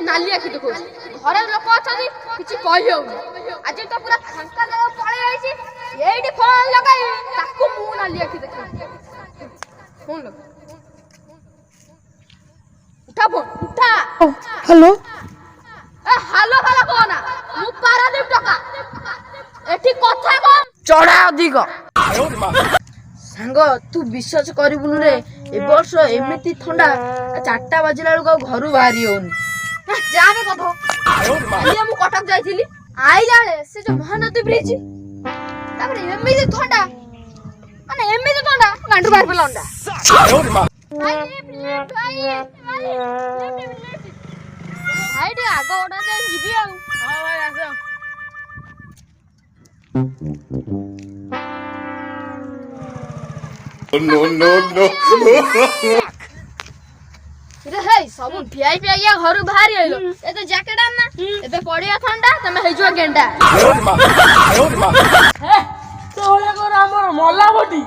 नाली आखि देखो घरे लोक अछनी किछि कहि होउनी आज तो पूरा फांका जगह पळे आइछि एइठी फोन लगाई ताकू मु नाली आखि देखो फोन लगा उठा फोन उठा हेलो ए हालो वाला कोना मु पारादीप टका एठी कथा कम चढ़ा अधिक सांग तू विश्वास करिबुनु रे ए वर्ष एमिति ठंडा 4टा बजिला बेलको घर बाहरी होनी जाने कथो ये मु कटक जाइथिली आई जाले से जो महानदी ब्रिज तापर एमिति ठंडा माने एमिति ठंडा गांडू बाहर पेला अंडा भाई टे आगो ओडा जाई जिबी आ हां भाई आसो No, no, no. रे हे सब वीआईपी आया घर बाहर आइलो ए तो जैकेट आना एबे पड़िया ठंडा तमे हे जो गेंडा हे तोले को हमर मला बडी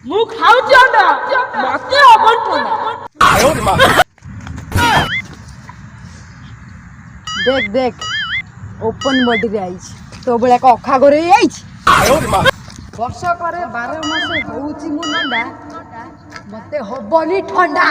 मु खाउची अंडा मते अबन ठंडा देख देख ओपन बॉडी रे आइछ तो बेला का अखा करे आइछ वर्ष करे 12 मास होउची मु नंडा मते हबनी ठंडा